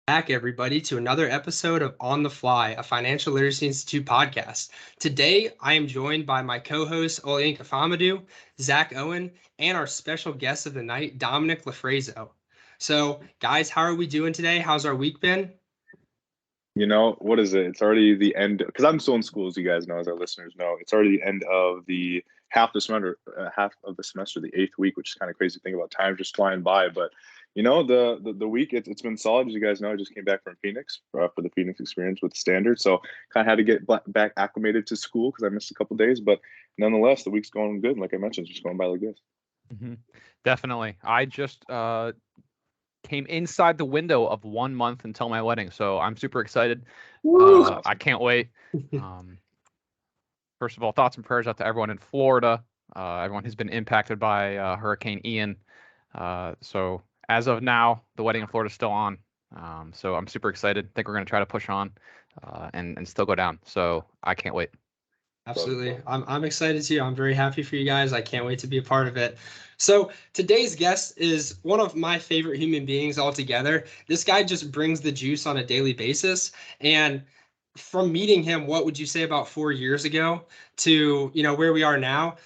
Back, everybody, to another episode of On the Fly, a Financial Literacy Institute podcast. Today, I am joined by my co-hosts, Olayinka Famadou, Zach Owen, and our special guest of the night, Dominic Lofreso. So, guys, how are we doing today? How's our week been? What is it? It's already the end because I'm still in school, as you guys know, as our listeners know. It's already the end of the half of the semester, the eighth week, which is kind of crazy to think about. Time just flying by. But the week it's been solid, as you guys know. I just came back from Phoenix for the Phoenix experience with Standard, so kind of had to get back acclimated to school because I missed a couple days. But nonetheless, the week's going good. Like I mentioned, it's just going by like this. Mm-hmm. Definitely. I just came inside the window of 1 month until my wedding, so I'm super excited. I can't wait. First of all, thoughts and prayers out to everyone in Florida, everyone who's been impacted by Hurricane Ian. So as of now, the wedding in Florida is still on. So I'm super excited. I think we're going to try to push on and still go down. So I can't wait. Absolutely. I'm excited too. I'm very happy for you guys. I can't wait to be a part of it. So today's guest is one of my favorite human beings altogether. This guy just brings the juice on a daily basis. And from meeting him, what would you say about 4 years ago to, where we are now?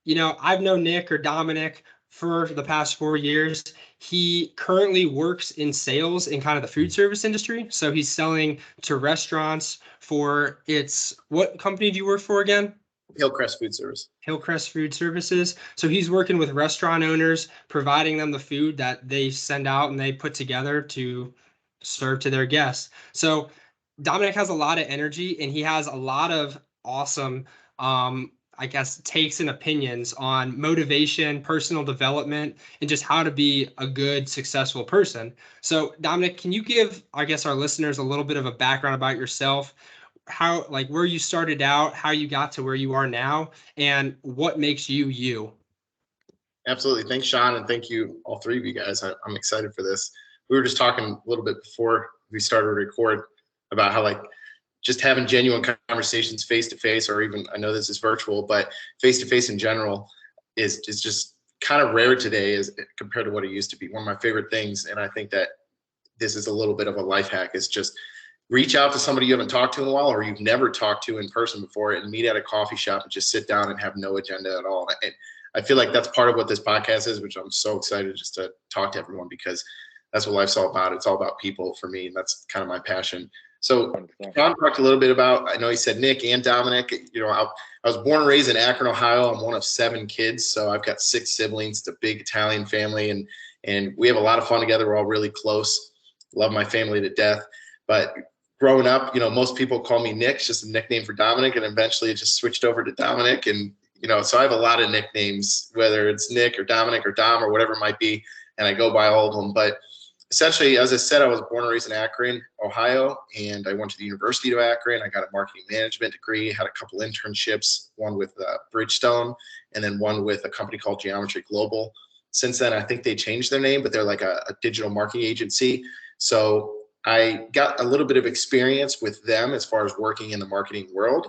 I've known Nick or Dominic for the past 4 years. He currently works in sales in kind of the food service industry. So he's selling to restaurants what company do you work for again? Hillcrest Food Service. Hillcrest Food Services. So he's working with restaurant owners, providing them the food that they send out and they put together to serve to their guests. So Dominic has a lot of energy and he has a lot of awesome takes and opinions on motivation, personal development, and just how to be a good, successful person. So, Dominic, can you give, our listeners a little bit of a background about yourself, where you started out, how you got to where you are now, and what makes you you? Absolutely. Thanks, Sean, and thank you, all three of you guys. I'm excited for this. We were just talking a little bit before we started to record about how, just having genuine conversations face to face, or even, I know this is virtual, but face to face in general is just kind of rare today as compared to what it used to be. One of my favorite things, and I think that this is a little bit of a life hack, is just reach out to somebody you haven't talked to in a while, or you've never talked to in person before, and meet at a coffee shop and just sit down and have no agenda at all. And I feel like that's part of what this podcast is, which I'm so excited just to talk to everyone, because that's what life's all about. It's all about people for me, and that's kind of my passion. So John talked a little bit about, I know he said Nick and Dominic. I was born and raised in Akron, Ohio. I'm one of 7 kids, so I've got 6 siblings. It's a big Italian family, and we have a lot of fun together. We're all really close. Love my family to death. But growing up, most people call me Nick, it's just a nickname for Dominic, and eventually it just switched over to Dominic. And so I have a lot of nicknames, whether it's Nick or Dominic or Dom or whatever it might be, and I go by all of them. But essentially, as I said, I was born and raised in Akron, Ohio, and I went to the University of Akron. I got a marketing management degree, had a couple internships, one with Bridgestone, and then one with a company called Geometry Global. Since then, I think they changed their name, but they're like a digital marketing agency. So I got a little bit of experience with them as far as working in the marketing world.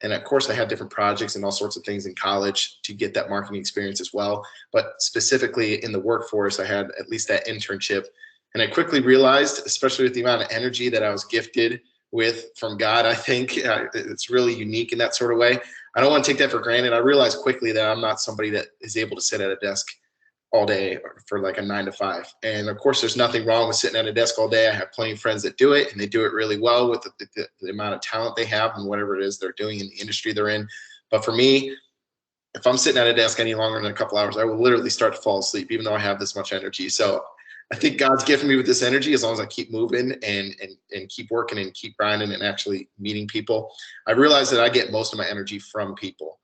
And of course, I had different projects and all sorts of things in college to get that marketing experience as well. But specifically in the workforce, I had at least that internship. And I quickly realized, especially with the amount of energy that I was gifted with from God, I think it's really unique in that sort of way. I don't want to take that for granted. I realized quickly that I'm not somebody that is able to sit at a desk all day for like a 9 to 5. And of course, there's nothing wrong with sitting at a desk all day. I have plenty of friends that do it, and they do it really well with the amount of talent they have and whatever it is they're doing in the industry they're in. But for me, if I'm sitting at a desk any longer than a couple hours, I will literally start to fall asleep, even though I have this much energy. So I think God's gifted me with this energy as long as I keep moving and keep working and keep grinding and actually meeting people. I realize that I get most of my energy from people.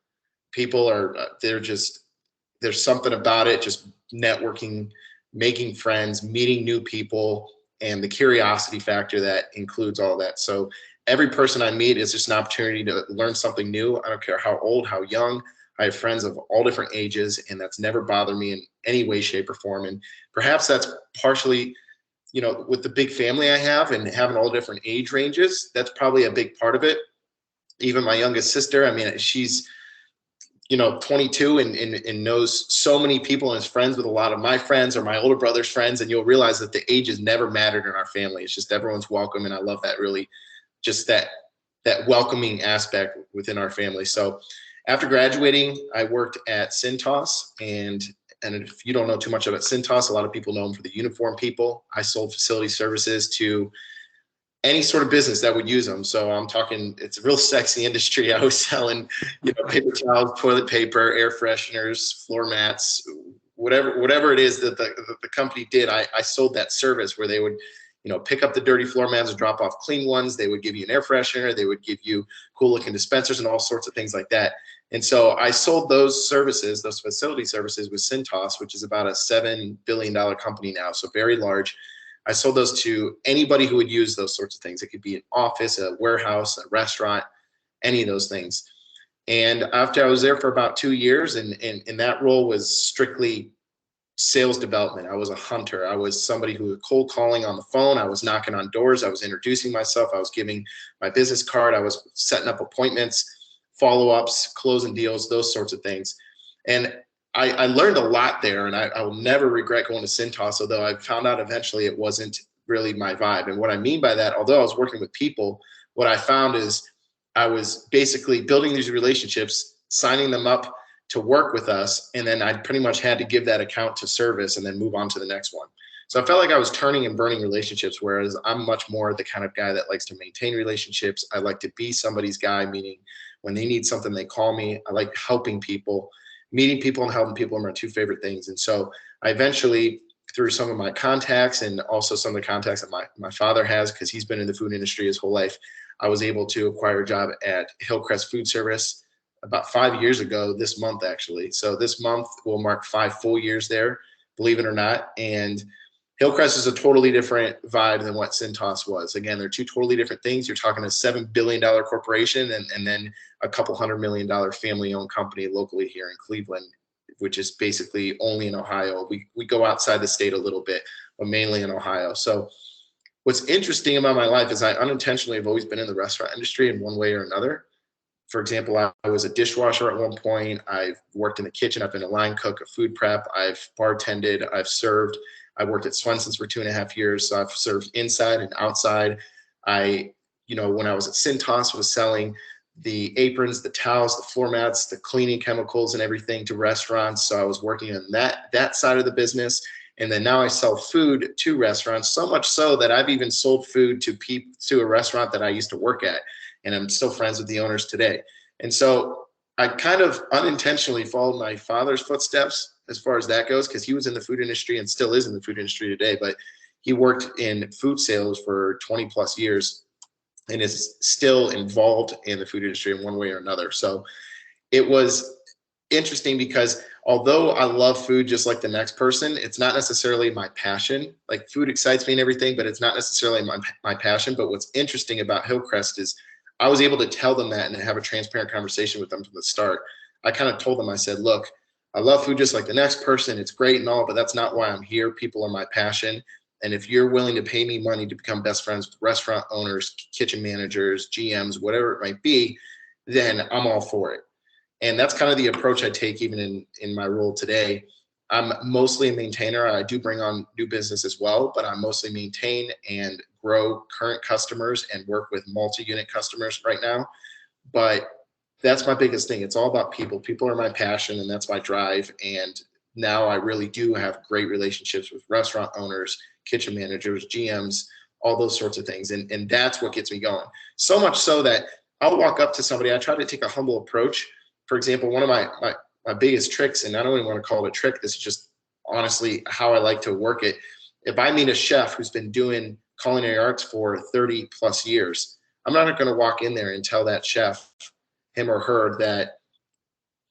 People are, there's something about it, just networking, making friends, meeting new people, and the curiosity factor that includes all that. So every person I meet is just an opportunity to learn something new. I don't care how old, how young. I have friends of all different ages, and that's never bothered me in any way, shape, or form. And perhaps that's partially, with the big family I have and having all different age ranges, that's probably a big part of it. Even my youngest sister, I mean, she's 22 and knows so many people and is friends with a lot of my friends or my older brother's friends. And you'll realize that the ages never mattered in our family. It's just everyone's welcome. And I love that, really, just that welcoming aspect within our family. So after graduating, I worked at Cintas. And if you don't know too much about Cintas, a lot of people know them for the uniform people. I sold facility services to any sort of business that would use them. So I'm talking, it's a real sexy industry. I was selling, paper towels, toilet paper, air fresheners, floor mats, whatever it is that the company did. I sold that service where they would, pick up the dirty floor mats and drop off clean ones. They would give you an air freshener. They would give you cool looking dispensers and all sorts of things like that. And so I sold those services, those facility services with Cintas, which is about a $7 billion company now. So very large. I sold those to anybody who would use those sorts of things. It could be an office, a warehouse, a restaurant, any of those things. And after I was there for about 2 years, and that role was strictly sales development. I was a hunter. I was somebody who was cold calling on the phone. I was knocking on doors. I was introducing myself. I was giving my business card. I was setting up appointments, follow-ups, closing deals, those sorts of things. And I learned a lot there, and I will never regret going to Cintas, although I found out eventually it wasn't really my vibe. And what I mean by that, although I was working with people, what I found is I was basically building these relationships, signing them up to work with us, and then I pretty much had to give that account to service and then move on to the next one. So I felt like I was turning and burning relationships, whereas I'm much more the kind of guy that likes to maintain relationships. I like to be somebody's guy, meaning when they need something, they call me. I like helping people. Meeting people and helping people are my two favorite things. And so I eventually, through some of my contacts and also some of the contacts that my father has, because he's been in the food industry his whole life, I was able to acquire a job at Hillcrest Food Service about 5 years ago, this month actually. So this month will mark 5 full years there, believe it or not. And Hillcrest is a totally different vibe than what Cintas was. Again, they're two totally different things. You're talking a $7 billion corporation and then a couple $100 million family-owned company locally here in Cleveland, which is basically only in Ohio. We go outside the state a little bit, but mainly in Ohio. So what's interesting about my life is I unintentionally have always been in the restaurant industry in one way or another. For example, I was a dishwasher at one point. I've worked in the kitchen. I've been a line cook, a food prep. I've bartended. I've served. I worked at Swenson's for 2.5 years, so I've served inside and outside. When I was at Cintas, was selling the aprons, the towels, the floor mats, the cleaning chemicals and everything to restaurants. So I was working on that side of the business. And then now I sell food to restaurants, so much so that I've even sold food to a restaurant that I used to work at. And I'm still friends with the owners today. And so I kind of unintentionally followed my father's footsteps as far as that goes, because he was in the food industry and still is in the food industry today, but he worked in food sales for 20 plus years and is still involved in the food industry in one way or another. So it was interesting because although I love food just like the next person, it's not necessarily my passion. Like, food excites me and everything, but it's not necessarily my passion. But what's interesting about Hillcrest is I was able to tell them that and have a transparent conversation with them from the start. I kind of told them, I said, look, I love food just like the next person. It's great and all, but that's not why I'm here. People are my passion. And if you're willing to pay me money to become best friends with restaurant owners, kitchen managers, GMs, whatever it might be, then I'm all for it. And that's kind of the approach I take even in my role today. I'm mostly a maintainer. I do bring on new business as well, but I mostly maintain and grow current customers and work with multi-unit customers right now. But that's my biggest thing. It's all about people. People are my passion, and that's my drive. And now I really do have great relationships with restaurant owners, kitchen managers, GMs, all those sorts of things. And that's what gets me going. So much so that I'll walk up to somebody. I try to take a humble approach. For example, one of my biggest tricks, and I don't even want to call it a trick, this is just honestly how I like to work it. If I meet a chef who's been doing culinary arts for 30 plus years, I'm not going to walk in there and tell that chef, him or her, that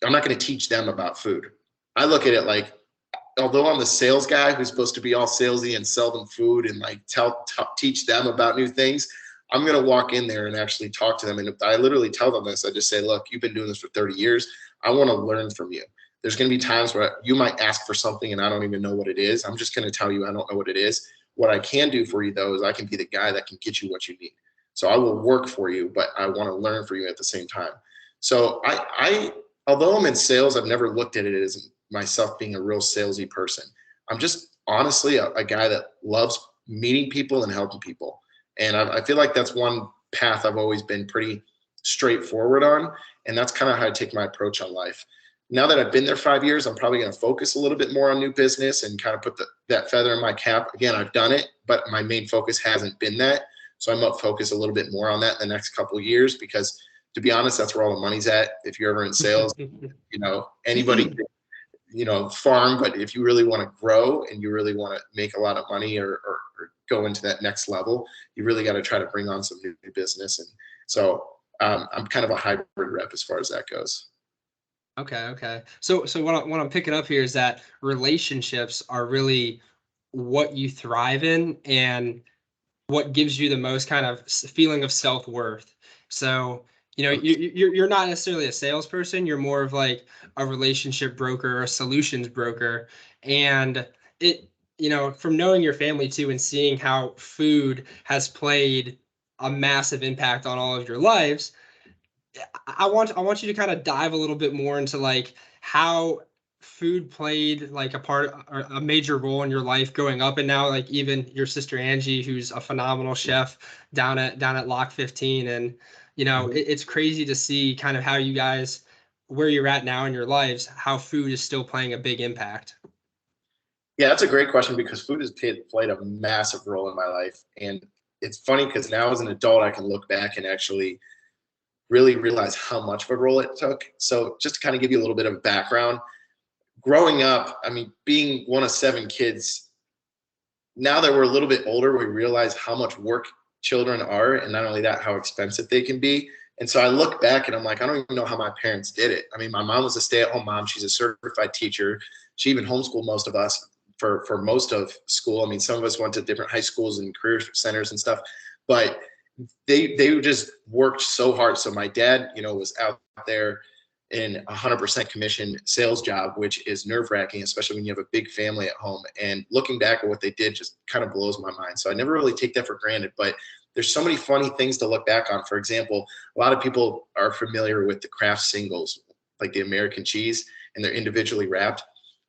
I'm not going to teach them about food. I look at it like, although I'm the sales guy who's supposed to be all salesy and sell them food and like teach them about new things, I'm going to walk in there and actually talk to them. And if I literally tell them this, I just say, look, you've been doing this for 30 years. I want to learn from you. There's going to be times where you might ask for something and I don't even know what it is. I'm just going to tell you I don't know what it is. What I can do for you, though, is I can be the guy that can get you what you need. So I will work for you, but I want to learn for you at the same time. So I although I'm in sales, I've never looked at it as myself being a real salesy person. I'm just honestly a guy that loves meeting people and helping people. And I feel like that's one path I've always been pretty straightforward on. And that's kind of how I take my approach on life. Now that I've been there 5 years, I'm probably going to focus a little bit more on new business and kind of put that feather in my cap. Again, I've done it, but my main focus hasn't been that. So I'm going to focus a little bit more on that in the next couple of years, because to be honest, that's where all the money's at. If you're ever in sales, anybody, farm, but if you really want to grow and you really want to make a lot of money or go into that next level, you really got to try to bring on some new business. And so I'm kind of a hybrid rep as far as that goes. Okay. So what I'm picking up here is that relationships are really what you thrive in and what gives you the most kind of feeling of self-worth. So, you're not necessarily a salesperson. You're more of like a relationship broker or a solutions broker. And it, from knowing your family too and seeing how food has played a massive impact on all of your lives, I want you to kind of dive a little bit more into like how food played like a part or a major role in your life growing up, and now like even your sister Angie, who's a phenomenal chef down at Lock 15, and it's crazy to see kind of how you guys, where you're at now in your lives, how food is still playing a big impact. Yeah, that's a great question, because food has played a massive role in my life. And it's funny because now as an adult, I can look back and actually really realize how much of a role it took. So just to kind of give you a little bit of background, growing up, I mean, being one of 7 kids, now that we're a little bit older, we realize how much work children are, and not only that, how expensive they can be. And so I look back and I'm like, I don't even know how my parents did it. I mean, my mom was a stay-at-home mom. She's a certified teacher. She even homeschooled most of us for most of school. I mean, some of us went to different high schools and career centers and stuff, but they just worked so hard. So my dad, was out there in 100% commission sales job, which is nerve-wracking, especially when you have a big family at home. And looking back at what they did just kind of blows my mind. So I never really take that for granted, but there's so many funny things to look back on. For example, a lot of people are familiar with the Kraft singles, like the American cheese, and they're individually wrapped.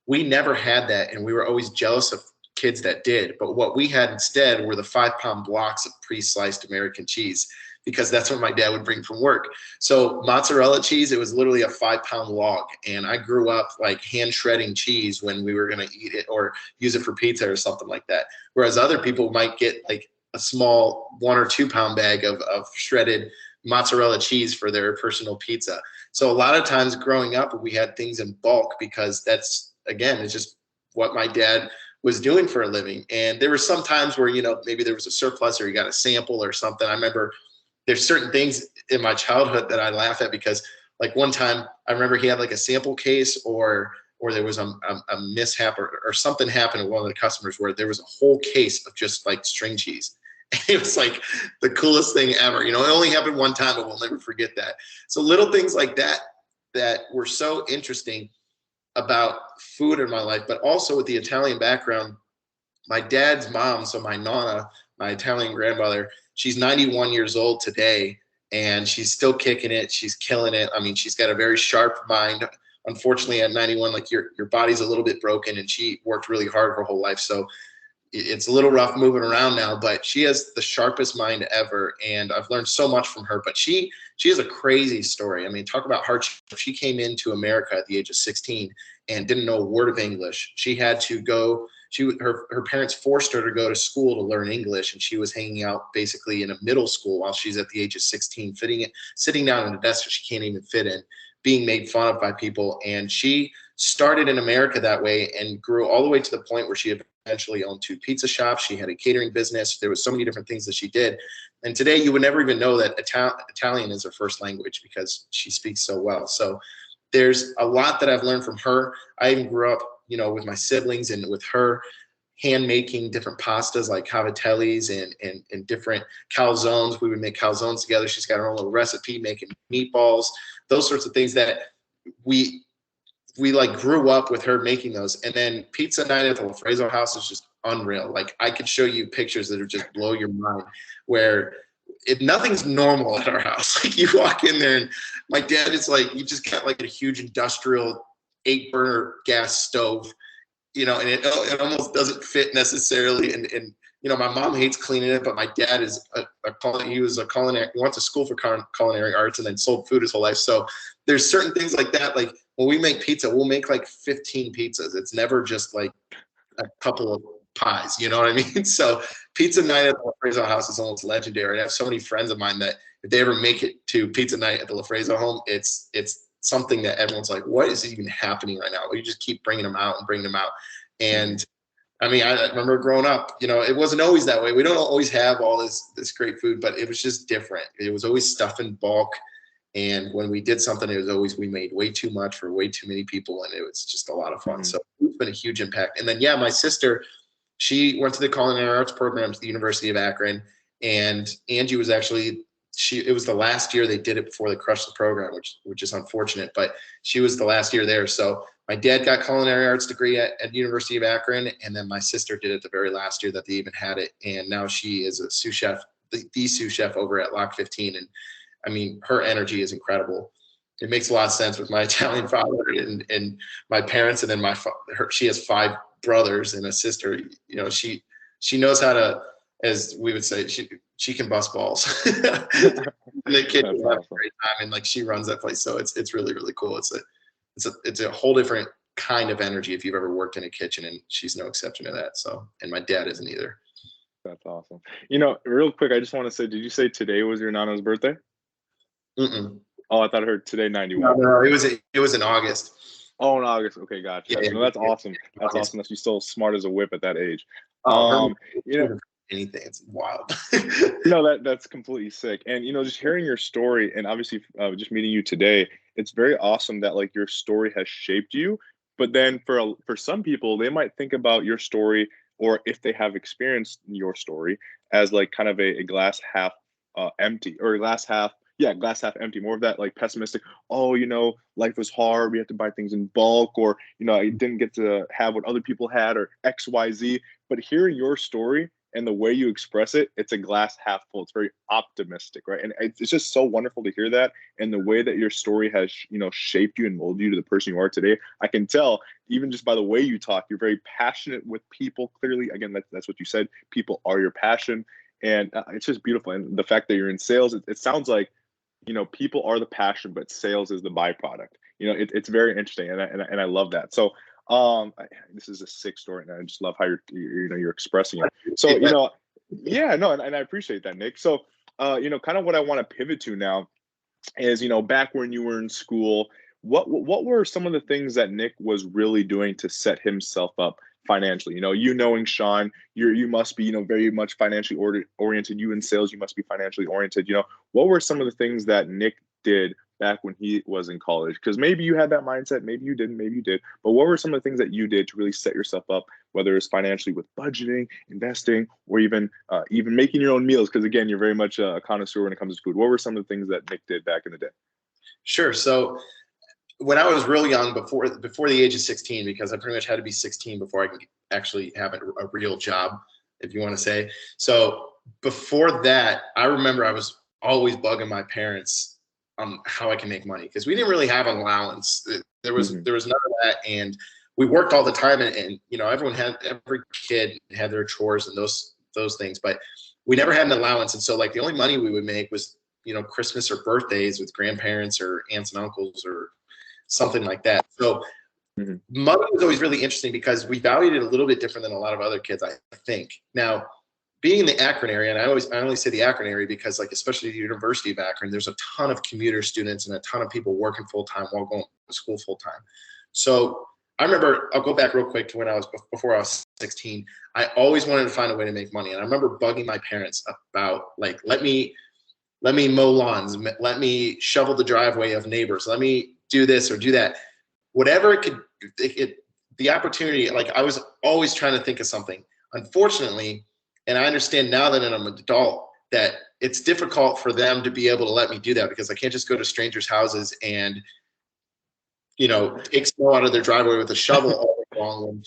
We never had that, and we were always jealous of kids that did. But what we had instead were the 5-pound blocks of pre-sliced American cheese, because that's what my dad would bring from work. So mozzarella cheese, it was literally a 5-pound log. And I grew up like hand shredding cheese when we were going to eat it or use it for pizza or something like that. Whereas other people might get like a small 1 or 2 pound bag of shredded mozzarella cheese for their personal pizza. So a lot of times growing up, we had things in bulk, because that's, again, it's just what my dad was doing for a living. And there were some times where, maybe there was a surplus or you got a sample or something. I remember there's certain things in my childhood that I laugh at, because like one time I remember he had like a sample case or there was a mishap or something happened to one of the customers where there was a whole case of just like string cheese. It was like the coolest thing ever. It only happened one time, but we'll never forget that. So little things like that were so interesting about food in my life. But also with the Italian background, my dad's mom, so my nonna, my Italian grandmother, she's 91 years old today, and she's still kicking it. She's killing it. I mean, she's got a very sharp mind. Unfortunately, at 91, like your body's a little bit broken, and she worked really hard her whole life. So it's a little rough moving around now, but she has the sharpest mind ever. And I've learned so much from her, but she has a crazy story. I mean, talk about hardship. She came into America at the age of 16 and didn't know a word of English. She had to go, her parents forced her to go to school to learn English. And she was hanging out basically in a middle school while she's at the age of 16, sitting down at a desk that she can't even fit in, being made fun of by people. And she started in America that way and grew all the way to the point where she eventually owned 2 pizza shops. She had a catering business. There was so many different things that she did. And today you would never even know that Italian is her first language, because she speaks so well. So there's a lot that I've learned from her. I even grew up, with my siblings and with her hand making different pastas like cavatellis and different calzones. We would make calzones together. She's got her own little recipe, making meatballs, those sorts of things that we like grew up with her making those. And then pizza night at the Lofreso house is just unreal. Like I could show you pictures that are just blow your mind, where nothing's normal at our house. Like you walk in there and my dad is like, you just got like a huge industrial 8-burner gas stove, you know, and it almost doesn't fit necessarily. And you know, my mom hates cleaning it, but my dad is he was a culinary, he went to school for culinary arts and then sold food his whole life. So there's certain things like that. Like when we make pizza, we'll make like 15 pizzas. It's never just like a couple of pies, you know what I mean? So pizza night at the Lofreso house is almost legendary. I have so many friends of mine that if they ever make it to pizza night at the Lofreso home, it's something that everyone's like, what is even happening right now? Well, you just keep bringing them out and bringing them out. And I mean, I remember growing up, you know, it wasn't always that way. We don't always have all this great food, but it was just different. It was always stuff in bulk. And when we did something, it was always, we made way too much for way too many people. And it was just a lot of fun. So it's been a huge impact. And then, yeah, my sister, she went to the culinary arts program at the University of Akron. And Angie was actually, it was the last year they did it before they crushed the program, which is unfortunate, but she was the last year there. So my dad got culinary arts degree at University of Akron, and then my sister did it the very last year that they even had it. And now she is a sous chef, the sous chef over at Lock 15. And I mean, her energy is incredible. It makes a lot of sense with my Italian father and my parents, and then she has 5 brothers and a sister. You know, she knows how to, as we would say, she can bust balls. And the kids have a great time, and like she runs that place, so it's really, really cool. It's a whole different kind of energy if you've ever worked in a kitchen, and she's no exception to that. So, and my dad isn't either. That's awesome. You know, real quick, I just want to say, did you say today was your Nana's birthday? Mm-mm. Oh, I thought I heard today 91. No, it was in August. Oh, in August. Okay, gotcha. Yeah, no, that's awesome. That's awesome that she's still smart as a whip at that age. You know, anything, it's wild. No, that's completely sick. And you know, just hearing your story, and obviously just meeting you today, it's very awesome that like your story has shaped you. But then for some people, they might think about your story, or if they have experienced your story, as like kind of a glass half empty, or glass half empty, more of that like pessimistic, oh, you know, life was hard, we have to buy things in bulk, or, you know, I didn't get to have what other people had, or XYZ. But hearing your story and the way you express it, it's a glass half full. It's very optimistic, right? And it's just so wonderful to hear that. And the way that your story has, you know, shaped you and molded you to the person you are today, I can tell even just by the way you talk, you're very passionate with people. Clearly, again, that's what you said. People are your passion. And it's just beautiful. And the fact that you're in sales, it sounds like, you know, people are the passion, but sales is the byproduct. You know, it's very interesting, and I love that. So, this is a sick story, and I just love how you're expressing it. So, you know, yeah, no, and I appreciate that, Nick. So, you know, kind of what I want to pivot to now is, you know, back when you were in school, what were some of the things that Nick was really doing to set himself up financially? You know, knowing Sean, you must be, you know, very much financially oriented. You in sales, you must be financially oriented. You know, what were some of the things that Nick did back when he was in college? Because maybe you had that mindset, maybe you didn't, maybe you did. But what were some of the things that you did to really set yourself up, whether it's financially with budgeting, investing, or even making your own meals? Because again, you're very much a connoisseur when it comes to food. What were some of the things that Nick did back in the day? Sure. So when I was real young, before the age of 16, because I pretty much had to be 16 before I could actually have a real job, if you want to say. So before that, I remember I was always bugging my parents on how I can make money, because we didn't really have an allowance. There was none of that, and we worked all the time. And you know, every kid had their chores and those things, but we never had an allowance. And so like the only money we would make was, you know, Christmas or birthdays with grandparents or aunts and uncles or something like that. So money was always really interesting because we valued it a little bit different than a lot of other kids, I think. Now, being in the Akron area, and I only say the Akron area because, like, especially the University of Akron, there's a ton of commuter students and a ton of people working full time while going to school full time. So I remember, I'll go back real quick to before I was 16. I always wanted to find a way to make money, and I remember bugging my parents about, like, let me mow lawns, let me shovel the driveway of neighbors, let me do this or do that, whatever the opportunity. Like, I was always trying to think of something. Unfortunately, and I understand now that I'm an adult, that it's difficult for them to be able to let me do that, because I can't just go to strangers' houses and, you know, take snow out of their driveway with a shovel all day long when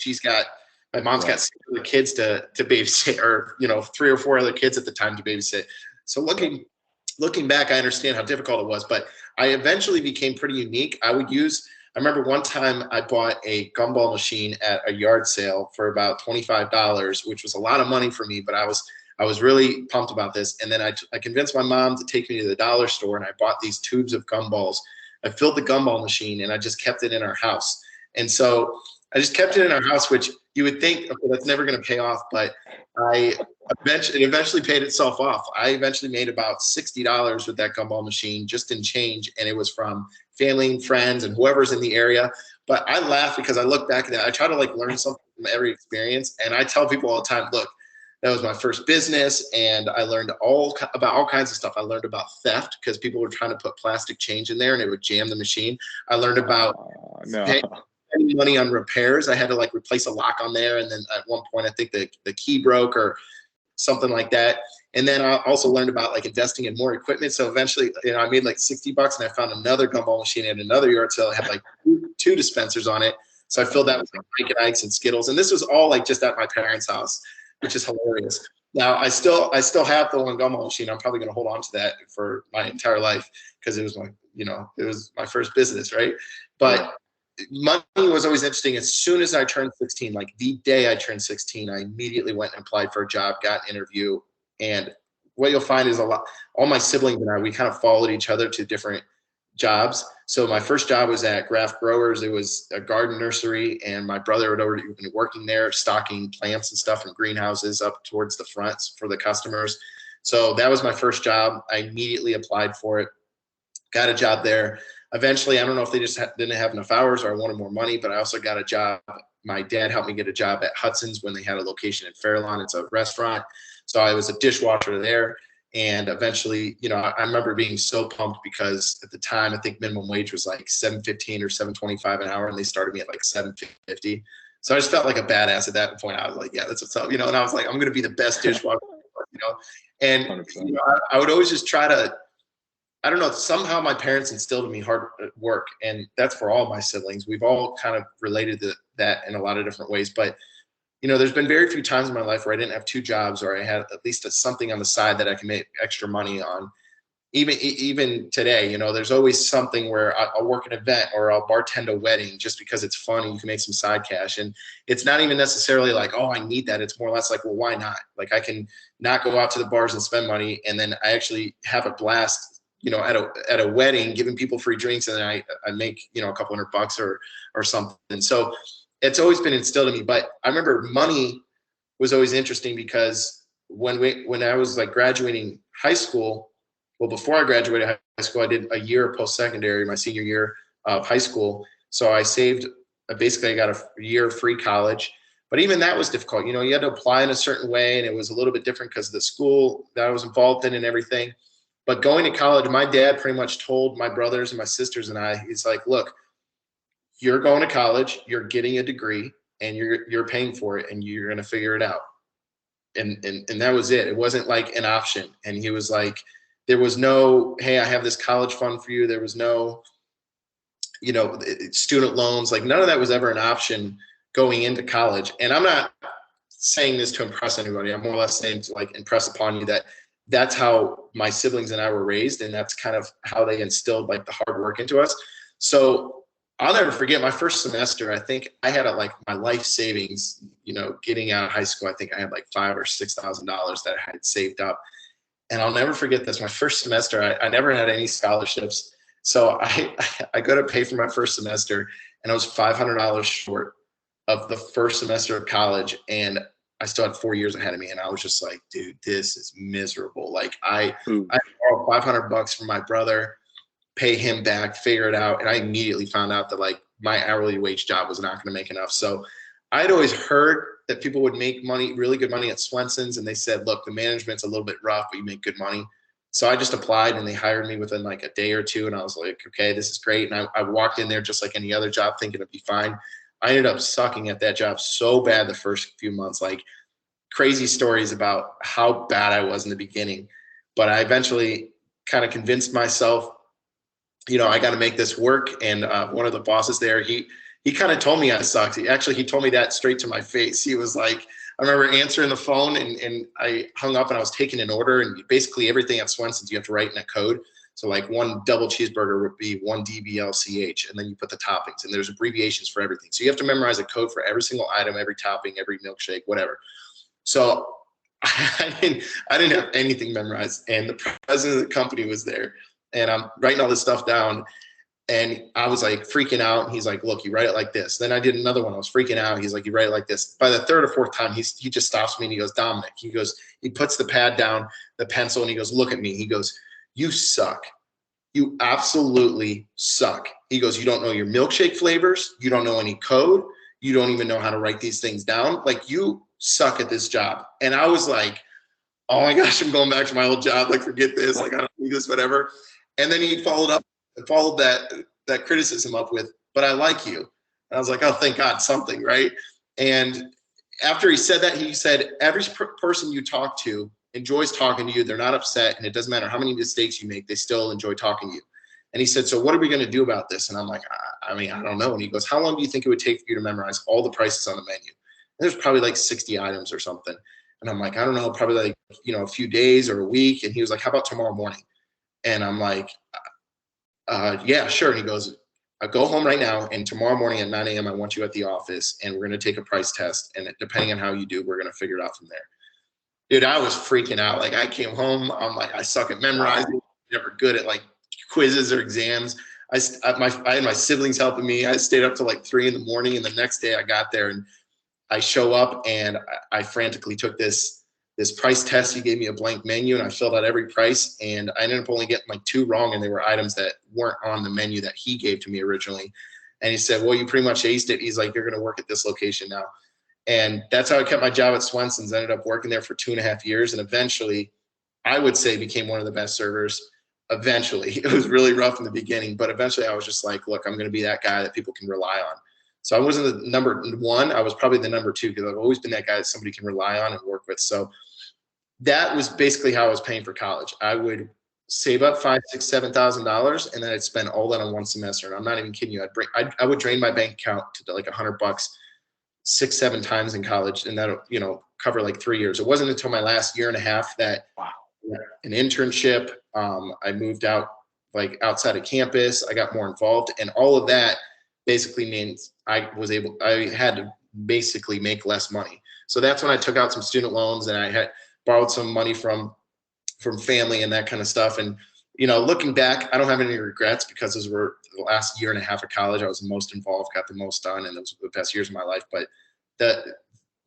my mom's got 6 other kids to babysit, or, you know, 3 or 4 other kids at the time to babysit. So looking back, I understand how difficult it was, but I eventually became pretty unique. I remember one time I bought a gumball machine at a yard sale for about $25, which was a lot of money for me, but I was really pumped about this. And then I convinced my mom to take me to the dollar store, and I bought these tubes of gumballs. I filled the gumball machine and I just kept it in our house. And so I just kept it in our house, which you would think, okay, that's never going to pay off, but it eventually paid itself off. I eventually made about $60 with that gumball machine, just in change, and it was from family and friends and whoever's in the area. But I laugh because I look back at that. I try to like learn something from every experience, and I tell people all the time, look, that was my first business, and I learned about all kinds of stuff. I learned about theft because people were trying to put plastic change in there and it would jam the machine. I learned about spending money on repairs. I had to like replace a lock on there, and then at one point I think the key broke or something like that. And then I also learned about like investing in more equipment. So eventually, I made like $60, and I found another gumball machine at another yard sale. It had like two dispensers on it. So I filled that with like Mike and Ike's and Skittles, and this was all like just at my parents' house, which is hilarious. Now I still have the one gumball machine. I'm probably going to hold on to that for my entire life because it was my first business, right? But money was always interesting. As soon as I turned 16, like the day I turned 16, I immediately went and applied for a job, got an interview. And what you'll find is all my siblings and I, we kind of followed each other to different jobs. So my first job was at Graft Growers. It was a garden nursery, and my brother had already been working there, stocking plants and stuff in greenhouses up towards the fronts for the customers. So that was my first job. I immediately applied for it, got a job there. Eventually, I don't know if they just didn't have enough hours or I wanted more money, but I also got a job. My dad helped me get a job at Hudson's when they had a location in Fairlawn. It's a restaurant. So I was a dishwasher there. And eventually, I remember being so pumped because at the time, I think minimum wage was like $7.15 or $7.25 an hour, and they started me at like $7.50. So I just felt like a badass at that point. I was like, yeah, that's what's up, and I was like, I'm going to be the best dishwasher, and I would always just try to, I don't know, somehow my parents instilled in me hard work, and that's for all my siblings. We've all kind of related to that in a lot of different ways, but there's been very few times in my life where I didn't have two jobs or I had at least something on the side that I can make extra money on. Even today, there's always something where I'll work an event or I'll bartend a wedding just because it's fun and you can make some side cash. And it's not even necessarily like, oh, I need that. It's more or less like, well, why not? Like I can not go out to the bars and spend money, and then I actually have a blast, at a wedding, giving people free drinks, and then I make, a couple $100 or something. So it's always been instilled in me. But I remember money was always interesting because when I was like graduating high school, well, before I graduated high school, I did a year of post-secondary, my senior year of high school. So I saved, basically I got a year of free college, but even that was difficult. You had to apply in a certain way, and it was a little bit different because of the school that I was involved in and everything. But going to college, my dad pretty much told my brothers and my sisters and I, he's like, look, you're going to college, you're getting a degree, and you're paying for it, and you're going to figure it out. And that was it. It wasn't like an option. And he was like, there was no, hey, I have this college fund for you. There was no, student loans. Like none of that was ever an option going into college. And I'm not saying this to impress anybody. I'm more or less saying to like impress upon you that that's how my siblings and I were raised. And that's kind of how they instilled like the hard work into us. So I'll never forget my first semester. I think I had like my life savings, getting out of high school. I think I had like $5,000 or $6,000 that I had saved up. And I'll never forget this. My first semester, I never had any scholarships. So I go to pay for my first semester, and I was $500 short of the first semester of college. And I still had 4 years ahead of me. And I was just like, dude, this is miserable. Like I borrowed $500 from my brother, pay him back, figure it out. And I immediately found out that like my hourly wage job was not going to make enough. So I'd always heard that people would make money, really good money at Swenson's. And they said, look, the management's a little bit rough, but you make good money. So I just applied, and they hired me within like a day or two. And I was like, okay, this is great. And I walked in there just like any other job thinking it'd be fine. I ended up sucking at that job so bad the first few months, like crazy stories about how bad I was in the beginning. But I eventually kind of convinced myself, I got to make this work. And one of the bosses there, he kind of told me I sucked. He told me that straight to my face. He was like, I remember answering the phone and I hung up and I was taking an order, and basically everything at Swenson's you have to write in a code. So like one double cheeseburger would be 1 DBLCH, and then you put the toppings, and there's abbreviations for everything. So you have to memorize a code for every single item, every topping, every milkshake, whatever. So I didn't have anything memorized, and the president of the company was there, and I'm writing all this stuff down, and I was like freaking out. And he's like, look, you write it like this. Then I did another one. I was freaking out. He's like, you write it like this. By the third or fourth time, he just stops me and he goes, Dominic, he puts the pad down, the pencil, and he goes, look at me. He goes, you suck. You absolutely suck. He goes, you don't know your milkshake flavors. You don't know any code. You don't even know how to write these things down. Like, you suck at this job. And I was like, oh my gosh, I'm going back to my old job. Like, forget this. Like, I don't do this, whatever. And then he followed that criticism up with, but I like you. And I was like, oh, thank God, something, right? And after he said that, he said, every person you talk to enjoys talking to you. They're not upset, and it doesn't matter how many mistakes you make, they still enjoy talking to you. And he said, so what are we going to do about this? And I'm like, I mean, I don't know. And he goes, how long do you think it would take for you to memorize all the prices on the menu? And there's probably like 60 items or something. And I'm like, I don't know, probably like, a few days or a week. And he was like, how about tomorrow morning? And I'm like, yeah, sure. And he goes, I go home right now, and tomorrow morning at 9 a.m. I want you at the office, and we're going to take a price test. And depending on how you do, we're going to figure it out from there. Dude, I was freaking out. Like, I came home, I'm like, I suck at memorizing, never good at like quizzes or exams. I had my siblings helping me. I stayed up till like 3 a.m, and the next day I got there and I show up, and I frantically took this price test. He gave me a blank menu, and I filled out every price, and I ended up only getting like 2 wrong, and they were items that weren't on the menu that he gave to me originally. And he said, well, you pretty much aced it. He's like, you're going to work at this location now. And that's how I kept my job at Swenson's. I ended up working there for 2.5 years, and eventually I would say became one of the best servers. Eventually, it was really rough in the beginning, but eventually I was just like, look, I'm going to be that guy that people can rely on. So I wasn't the number 1. I was probably the number 2, because I've always been that guy that somebody can rely on and work with. So that was basically how I was paying for college. I would save up $5,000, $6,000, $7,000, and then I'd spend all that on one semester. And I'm not even kidding you. I would drain my bank account to like $100 6, 7 times in college, and that'll cover like 3 years. It wasn't until my last year and a half that an internship. I moved out like outside of campus. I got more involved, and all of that basically means I had to basically make less money. So that's when I took out some student loans, and I had borrowed some money from family and that kind of stuff. And, looking back, I don't have any regrets, because those were the last year and a half of college. I was the most involved, got the most done, and those were the best years of my life. But the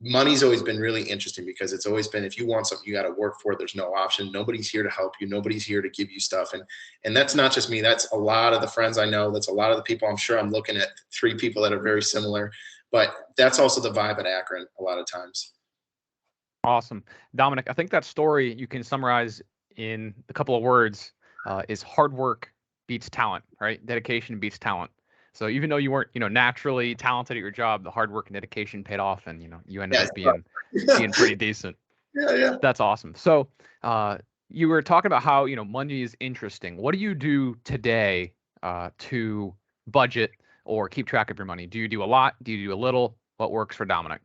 money's always been really interesting, because it's always been, if you want something, you got to work for it. There's no option. Nobody's here to help you. Nobody's here to give you stuff. And that's not just me. That's a lot of the friends I know. That's a lot of the people. I'm sure I'm looking at 3 people that are very similar, but that's also the vibe at Akron a lot of times. Awesome. Dominic, I think that story you can summarize in a couple of words, is hard work beats talent, right? Dedication beats talent. So even though you weren't, naturally talented at your job, the hard work and dedication paid off, and, you ended up being pretty decent. Yeah. That's awesome. So you were talking about how, money is interesting. What do you do today to budget or keep track of your money? Do you do a lot? Do you do a little? What works for Dominic?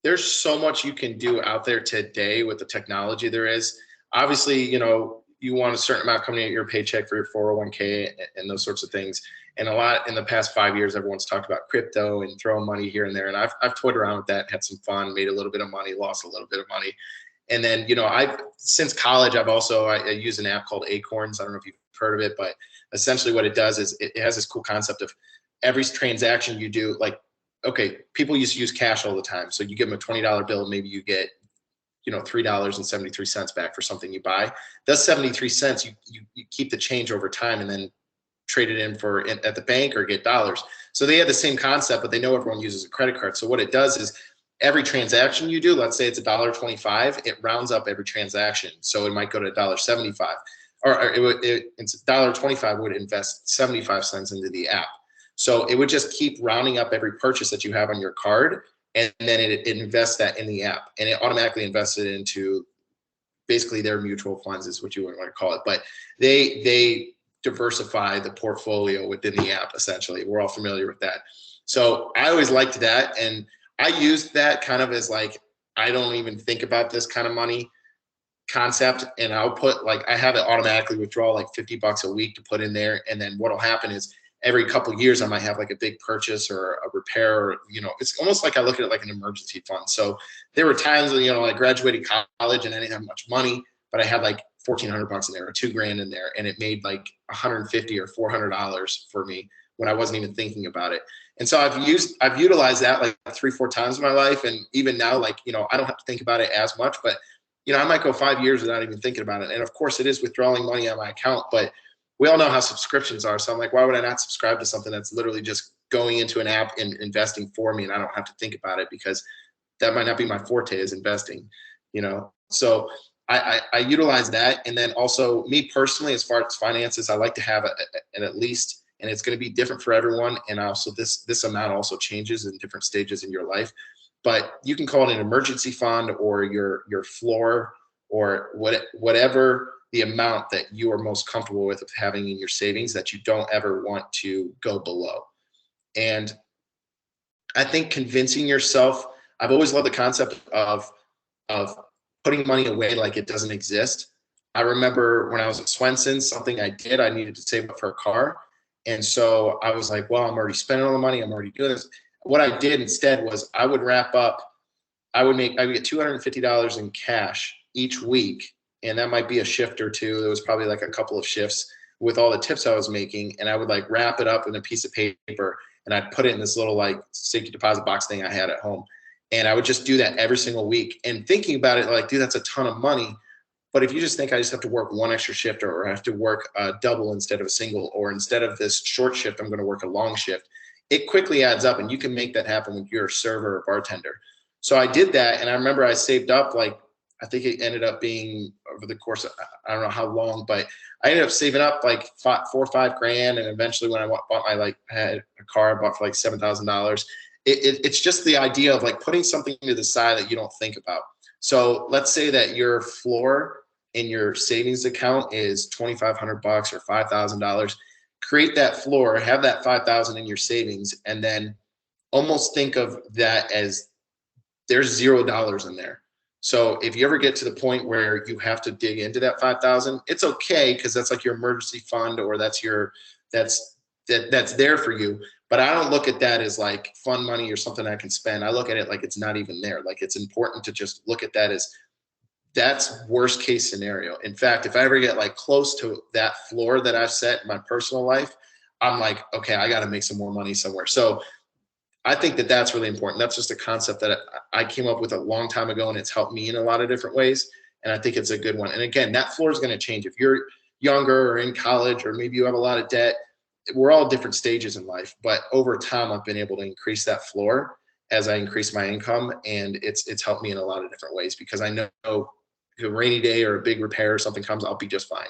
There's so much you can do out there today with the technology there is. Obviously, you want a certain amount coming in your paycheck for your 401k and those sorts of things. And a lot in the past 5 years, everyone's talked about crypto and throwing money here and there. And I've toyed around with that, had some fun, made a little bit of money, lost a little bit of money. And then, since college, I use an app called Acorns. I don't know if you've heard of it, but essentially what it does is it has this cool concept of every transaction you do, like, okay, people used to use cash all the time. So you give them a $20 bill, maybe you get, $3.73 back for something you buy. That's 73 cents. You keep the change over time and then trade it in at the bank or get dollars. So they have the same concept, but they know everyone uses a credit card. So what it does is every transaction you do, let's say it's $1.25, it rounds up every transaction. So it might go to $1.75, or it's $1.25 would invest 75 cents into the app. So it would just keep rounding up every purchase that you have on your card, and then it invests that in the app, and it automatically invests it into basically their mutual funds is what you would want to call it. But they diversify the portfolio within the app, essentially. We're all familiar with that. So I always liked that, and I used that kind of as like, I don't even think about this kind of money concept, and I'll put like, I have it automatically withdraw like $50 a week to put in there. And then what'll happen is every couple of years I might have like a big purchase or a repair, or, it's almost like I look at it like an emergency fund. So there were times when, I graduated college and I didn't have much money, but I had like $1,400 in there or $2,000 in there, and it made like $150 or $400 for me when I wasn't even thinking about it. And so I've utilized that like 3-4 times in my life. And even now, like, I don't have to think about it as much, but I might go 5 years without even thinking about it. And of course it is withdrawing money on my account, but we all know how subscriptions are. So I'm like, why would I not subscribe to something that's literally just going into an app and investing for me, and I don't have to think about it, because that might not be my forte, is investing, So I utilize that. And then also me personally, as far as finances, I like to have an at least, and it's going to be different for everyone. And also this amount also changes in different stages in your life, but you can call it an emergency fund or your floor, or whatever the amount that you are most comfortable with having in your savings that you don't ever want to go below. And I think convincing yourself, I've always loved the concept of putting money away like it doesn't exist. I remember when I was at Swenson's, something I did, I needed to save up for a car. And so I was like, well, I'm already spending all the money, I'm already doing this. What I did instead was I would I would get $250 in cash each week. And that might be a shift or two. There was probably like a couple of shifts with all the tips I was making. And I would like wrap it up in a piece of paper, and I'd put it in this little like safety deposit box thing I had at home. And I would just do that every single week. And thinking about it, like, dude, that's a ton of money. But if you just think I just have to work one extra shift, or I have to work a double instead of a single, or instead of this short shift, I'm going to work a long shift, it quickly adds up, and you can make that happen when you're a server or bartender. So I did that. And I remember I saved up, like, I think it ended up being over the course of, I don't know how long, but I ended up saving up like $4 or $5 grand. And eventually when I bought I had a car I bought for like $7,000. It's just the idea of like putting something to the side that you don't think about. So let's say that your floor in your savings account is $2,500 or $5,000. Create that floor, have that $5,000 in your savings, and then almost think of that as there's $0 in there. So if you ever get to the point where you have to dig into that 5,000, it's okay, because that's like your emergency fund, or that's there for you. But I don't look at that as like fun money or something I can spend. I look at it like it's not even there. Like, it's important to just look at that as that's worst case scenario. In fact, if I ever get like close to that floor that I've set in my personal life, I'm like, okay, I got to make some more money somewhere. So I think that that's really important. That's just a concept that I came up with a long time ago, and it's helped me in a lot of different ways. And I think it's a good one. And again, that floor is going to change. If you're younger or in college, or maybe you have a lot of debt, we're all different stages in life. But over time, I've been able to increase that floor as I increase my income. And it's helped me in a lot of different ways, because I know if a rainy day or a big repair or something comes, I'll be just fine.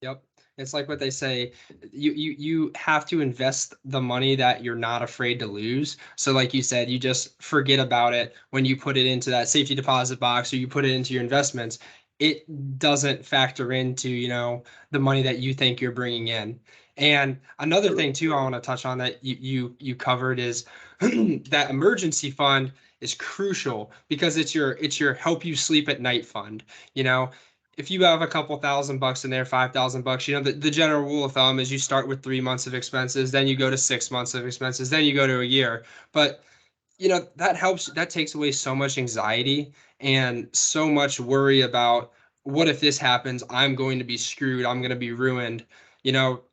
Yep. It's like what they say, you have to invest the money that you're not afraid to lose. So like you said, you just forget about it when you put it into that safety deposit box, or you put it into your investments. It doesn't factor into, the money that you think you're bringing in. And another thing too, I want to touch on that you covered is that emergency fund is crucial, because it's your help you sleep at night fund. If you have a couple $1,000 in there, $5,000, the general rule of thumb is you start with 3 months of expenses, then you go to 6 months of expenses, then you go to a year. But that helps, that takes away so much anxiety and so much worry about, what if this happens? I'm going to be screwed. I'm going to be ruined.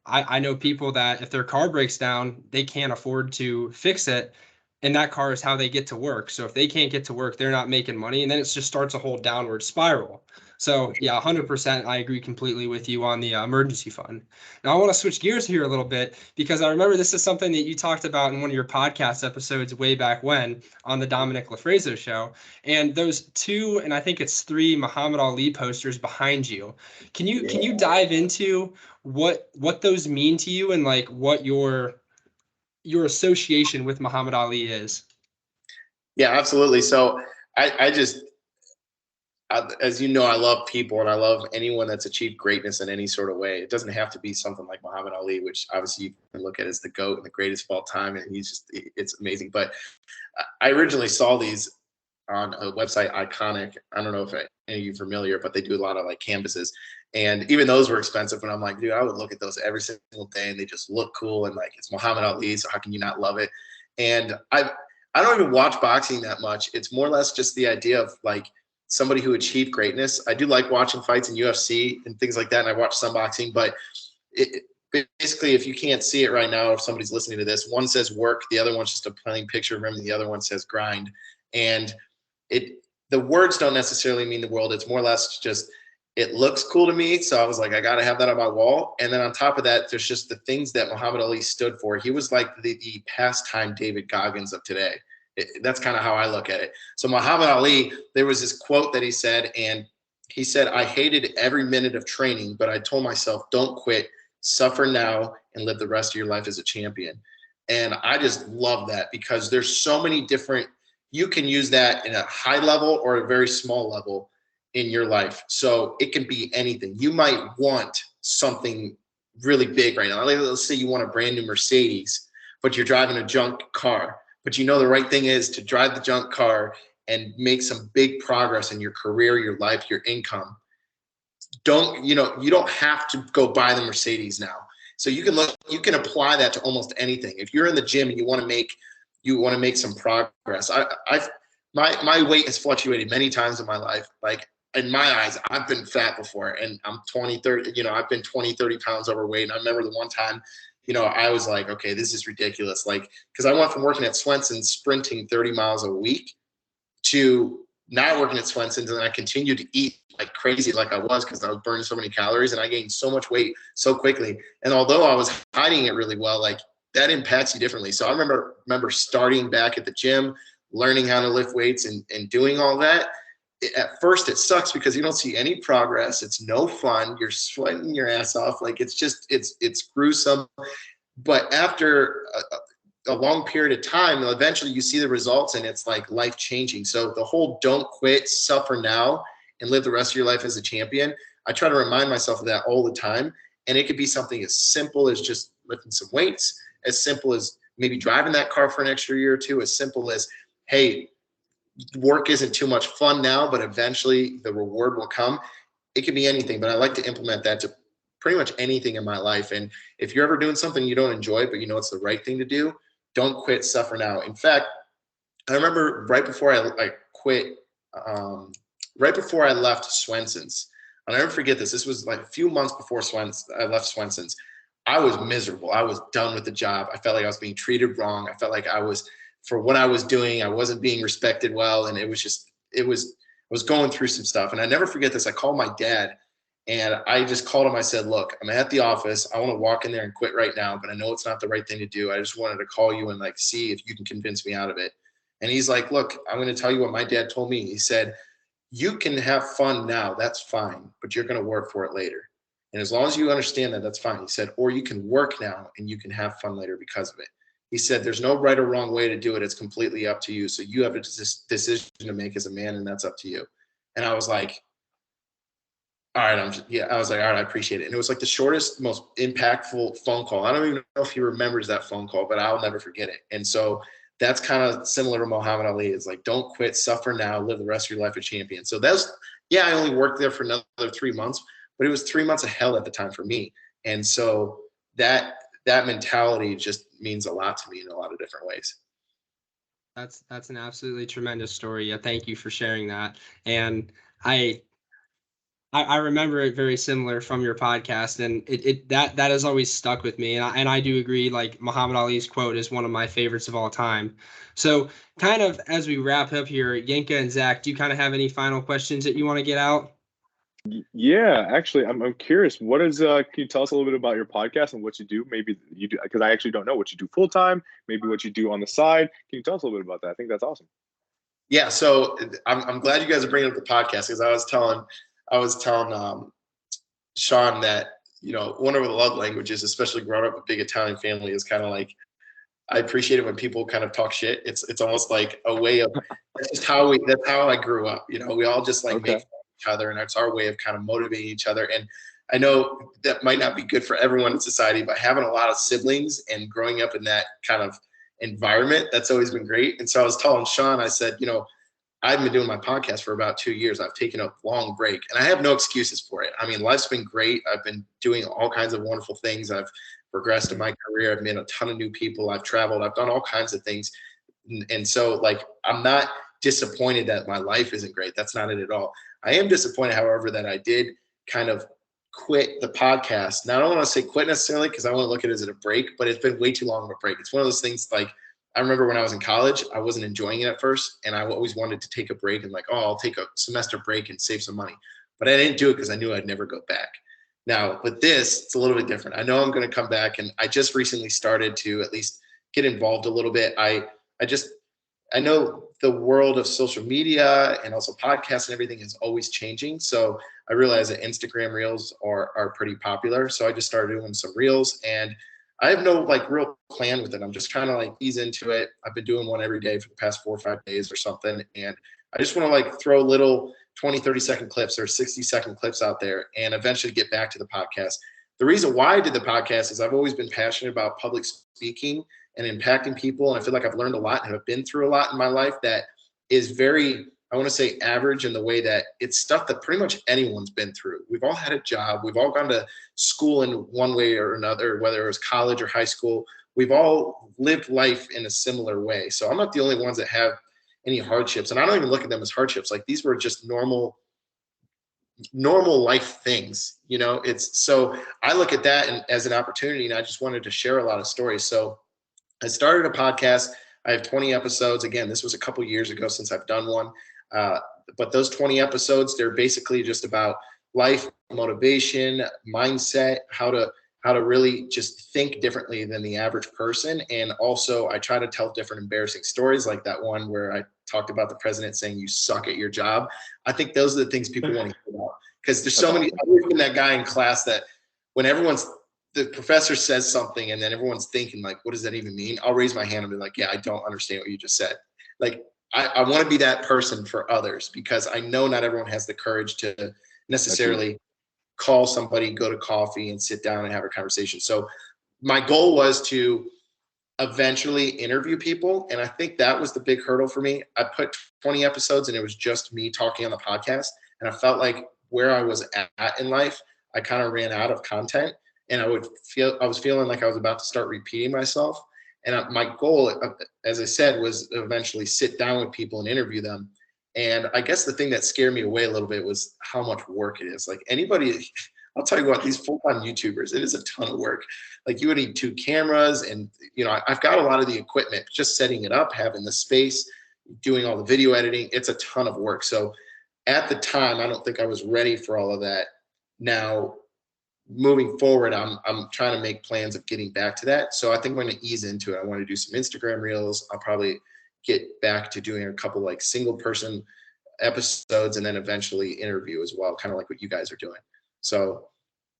I know people that if their car breaks down, they can't afford to fix it. And that car is how they get to work. So if they can't get to work, they're not making money. And then it just starts a whole downward spiral. So yeah, 100%. I agree completely with you on the emergency fund. Now I want to switch gears here a little bit, because I remember this is something that you talked about in one of your podcast episodes way back when on the Dominic Lofreso show. And those 2, and I think it's 3 Muhammad Ali posters behind you. Can you dive into what those mean to you, and like what your association with Muhammad Ali is? Yeah, absolutely. So I as you know, I love people and I love anyone that's achieved greatness in any sort of way. It doesn't have to be something like Muhammad Ali, which obviously you can look at as the GOAT and the greatest of all time. And it's amazing. But I originally saw these on a website, Iconic. I don't know if any of you are familiar, but they do a lot of like canvases. And even those were expensive. And I'm like, dude, I would look at those every single day and they just look cool. And like, it's Muhammad Ali. So how can you not love it? And I don't even watch boxing that much. It's more or less just the idea of like, somebody who achieved greatness. I do like watching fights in UFC and things like that. And I watch some boxing, but basically, if you can't see it right now, if somebody's listening to this, one says work, the other one's just a plain picture of him, and the other one says grind. And the words don't necessarily mean the world. It's more or less just, it looks cool to me. So I was like, I got to have that on my wall. And then on top of that, there's just the things that Muhammad Ali stood for. He was like the pastime David Goggins of today. That's kind of how I look at it. So Muhammad Ali, there was this quote that he said, and he said, I hated every minute of training, but I told myself, don't quit, suffer now, and live the rest of your life as a champion. And I just love that because there's so many different, you can use that in a high level or a very small level in your life. So it can be anything. You might want something really big right now. Let's say you want a brand new Mercedes, but you're driving a junk car. But you know the right thing is to drive the junk car and make some big progress in your career, your life, your income. You don't have to go buy the Mercedes now. So you can apply that to almost anything. If you're in the gym and you want to make some progress. My weight has fluctuated many times in my life. Like in my eyes, I've been fat before and I'm 30, I've been 20, 30 pounds overweight. And I remember the one time, I was like, okay, this is ridiculous. Like, because I went from working at Swenson's sprinting 30 miles a week to not working at Swenson's, and then I continued to eat like crazy like I was because I was burning so many calories and I gained so much weight so quickly. And although I was hiding it really well, like that impacts you differently. So I remember starting back at the gym, learning how to lift weights and doing all that. At first it sucks because you don't see any progress. It's no fun. You're sweating your ass off. Like it's gruesome. But after a long period of time, eventually you see the results and it's like life changing. So the whole don't quit, suffer now, and live the rest of your life as a champion. I try to remind myself of that all the time. And it could be something as simple as just lifting some weights, as simple as maybe driving that car for an extra year or two, as simple as, hey, work isn't too much fun now, but eventually the reward will come. It can be anything, but I like to implement that to pretty much anything in my life. And if you're ever doing something you don't enjoy, but you know it's the right thing to do, don't quit, suffer now. In fact, I remember right before I quit, right before I left Swenson's, I'll never forget this. This was like a few months before I left Swenson's. I was miserable. I was done with the job. I felt like I was being treated wrong. I felt like for what I was doing, I wasn't being respected well. And I was going through some stuff. And I never forget this. I called my dad and I just called him. I said, look, I'm at the office. I want to walk in there and quit right now, but I know it's not the right thing to do. I just wanted to call you and see if you can convince me out of it. And he's like, look, I'm going to tell you what my dad told me. He said, you can have fun now. That's fine, but you're going to work for it later. And as long as you understand that, that's fine. He said, or you can work now and you can have fun later because of it. He said, there's no right or wrong way to do it. It's completely up to you. So you have a decision to make as a man, and that's up to you. And I was like, all right, I was like, all right, I appreciate it. And it was like the shortest, most impactful phone call. I don't even know if he remembers that phone call, but I'll never forget it. And so that's kind of similar to Muhammad Ali. It's like, don't quit, suffer now, live the rest of your life a champion. So I only worked there for another 3 months, but it was 3 months of hell at the time for me. And so that mentality just means a lot to me in a lot of different ways. That's an absolutely tremendous story. Yeah, thank you for sharing that. And I remember it very similar from your podcast, and that has always stuck with me. And I do agree, like Muhammad Ali's quote is one of my favorites of all time. So kind of as we wrap up here, Yenka and Zach, do you kind of have any final questions that you want to get out? Yeah, actually, I'm curious. What is can you tell us a little bit about your podcast and what you do? Maybe you do, because I actually don't know what you do full time. Maybe what you do on the side. Can you tell us a little bit about that? I think that's awesome. Yeah, so I'm glad you guys are bringing up the podcast because I was telling Sean that one of the love languages, especially growing up a big Italian family, is kind of like I appreciate it when people kind of talk shit. It's almost like a way of that's how I grew up. We all just like make fun each other, and it's our way of kind of motivating each other. And I know that might not be good for everyone in society, but having a lot of siblings and growing up in that kind of environment, that's always been great. And so I was telling Sean, I said, I've been doing my podcast for about 2 years. I've taken a long break and I have no excuses for it. I mean, life's been great. I've been doing all kinds of wonderful things. I've progressed in my career. I've met a ton of new people. I've traveled. I've done all kinds of things. And so like, I'm not disappointed that my life isn't great. That's not it at all. I am disappointed, however, that I did kind of quit the podcast. Now, I don't want to say quit necessarily because I want to look at it as a break, but it's been way too long of a break. It's one of those things like, I remember when I was in college, I wasn't enjoying it at first, and I always wanted to take a break and like, oh, I'll take a semester break and save some money. But I didn't do it because I knew I'd never go back. Now, with this, it's a little bit different. I know I'm going to come back, and I just recently started to at least get involved a little bit. I know the world of social media and also podcasts and everything is always changing. So I realize that Instagram reels are pretty popular. So I just started doing some reels, and I have no like real plan with it. I'm just trying to like ease into it. I've been doing one every day for the past 4 or 5 days or something. And I just want to like throw little 20, 30-second clips or 60-second clips out there and eventually get back to the podcast. The reason why I did the podcast is I've always been passionate about public speaking and impacting people. And I feel like I've learned a lot and have been through a lot in my life that is very, I want to say average in the way that it's stuff that pretty much anyone's been through. We've all had a job. We've all gone to school in one way or another, whether it was college or high school. We've all lived life in a similar way. So I'm not the only ones that have any hardships. And I don't even look at them as hardships. Like these were just normal life things, it's so I look at that and as an opportunity, and I just wanted to share a lot of stories. So I started a podcast. I have 20 episodes. Again, this was a couple years ago since I've done one. But those 20 episodes, they're basically just about life, motivation, mindset, how to really just think differently than the average person. And also I try to tell different embarrassing stories, like that one where I talked about the president saying you suck at your job. I think those are the things people want to hear about, because there's so many. I've always been that guy in class that when the professor says something and then everyone's thinking like, what does that even mean? I'll raise my hand and be like, yeah, I don't understand what you just said. Like, I want to be that person for others, because I know not everyone has the courage to necessarily call somebody, go to coffee and sit down and have a conversation. So my goal was to eventually interview people. And I think that was the big hurdle for me. I put 20 episodes and it was just me talking on the podcast. And I felt like where I was at in life, I kind of ran out of content, and I was feeling like I was about to start repeating myself. And my goal, as I said, was eventually sit down with people and interview them. And I guess the thing that scared me away a little bit was how much work it is. Like anybody, I'll tell you what, these full-time YouTubers, it is a ton of work. Like you would need 2 cameras, and I've got a lot of the equipment, just setting it up, having the space, doing all the video editing. It's a ton of work. So at the time, I don't think I was ready for all of that. Now, moving forward, I'm trying to make plans of getting back to that. So I think I'm going to ease into it. I want to do some Instagram reels. I'll probably get back to doing a couple like single person episodes, and then eventually interview as well, kind of like what you guys are doing. So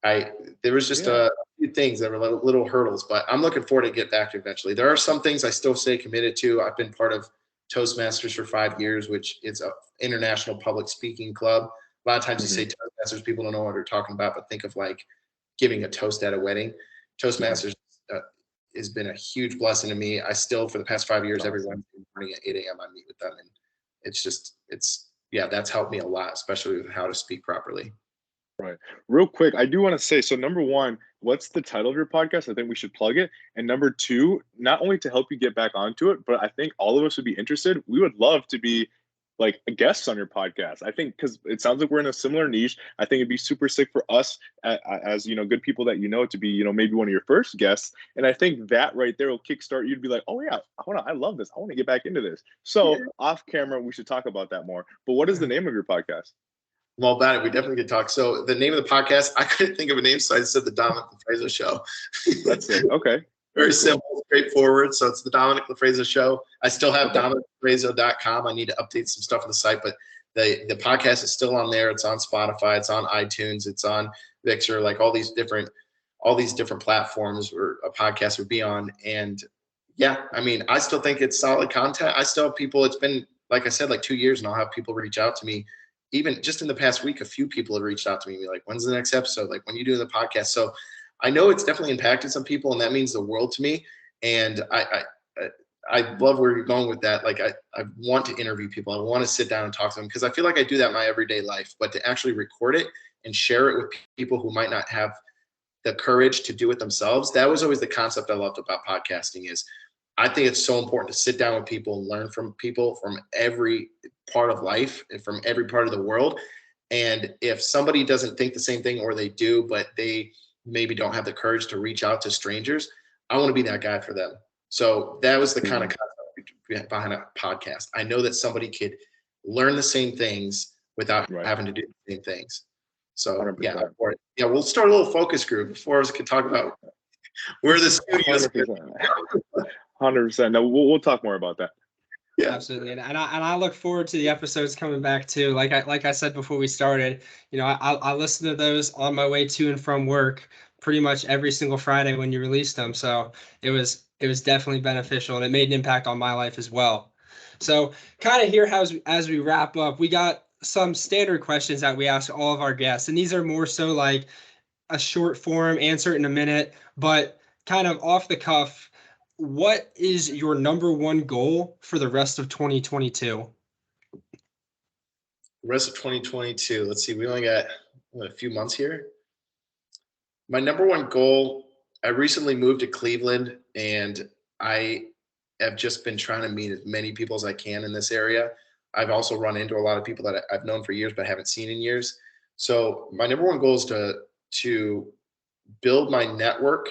there was just a few things that were little hurdles, but I'm looking forward to get back to eventually. There are some things I still stay committed to. I've been part of Toastmasters for 5 years, which is an international public speaking club. A lot of times you say Toastmasters, people don't know what they're talking about, but think of like giving a toast at a wedding. Toastmasters has been a huge blessing to me. I still, for the past 5 years, every Wednesday morning at 8 a.m. I meet with them, and that's helped me a lot, especially with how to speak properly. Right. Real quick, I do want to say, so number one, what's the title of your podcast? I think we should plug it. And number two, not only to help you get back onto it, but I think all of us would be interested. We would love to be like a guest on your podcast. I think because it sounds like we're in a similar niche. I think it'd be super sick for us as good people that to be maybe one of your first guests. And I think that right there will kickstart you to be like, oh yeah, I love this. I want to get back into this. So off camera, we should talk about that more. But what is the name of your podcast? I'm all about it. We definitely could talk. So the name of the podcast, I couldn't think of a name, so I said the Dominic Lofreso Show. That's it. Okay. Very simple, straightforward. So it's the Dominic Lofreso Show. I still have DominicLofreso.com. I need to update some stuff on the site, but the podcast is still on there. It's on Spotify. It's on iTunes. It's on Vixer, like all these different platforms where a podcast would be on. And yeah, I mean, I still think it's solid content. I still have people, it's been, like I said, like 2 years, and I'll have people reach out to me even just in the past week, a few people have reached out to me and be like, when's the next episode? Like, when you do the podcast? So I know it's definitely impacted some people, and that means the world to me. And I love where you're going with that. Like, I want to interview people. I want to sit down and talk to them, because I feel like I do that in my everyday life, but to actually record it and share it with people who might not have the courage to do it themselves. That was always the concept I loved about podcasting. Is I think it's so important to sit down with people and learn from people from every part of life and from every part of the world. And if somebody doesn't think the same thing, or they do, but they maybe don't have the courage to reach out to strangers, I want to be that guy for them. So that was the kind of concept behind a podcast. I know that somebody could learn the same things without having to do the same things. So 100%. yeah, we'll start a little focus group before us can talk about where the studios. 100%. No, we'll talk more about that. Yeah, absolutely. And I look forward to the episodes coming back too. Like I said before we started, I listen to those on my way to and from work pretty much every single Friday when you released them. So it was definitely beneficial, and it made an impact on my life as well. So kind of here, as we wrap up, we got some standard questions that we ask all of our guests, and these are more so like a short form answer in a minute, but kind of off the cuff. What is your number one goal for the rest of 2022? Rest of 2022. Let's see. We only got a few months here. My number one goal, I recently moved to Cleveland, and I have just been trying to meet as many people as I can in this area. I've also run into a lot of people that I've known for years but haven't seen in years. So my number one goal is to build my network,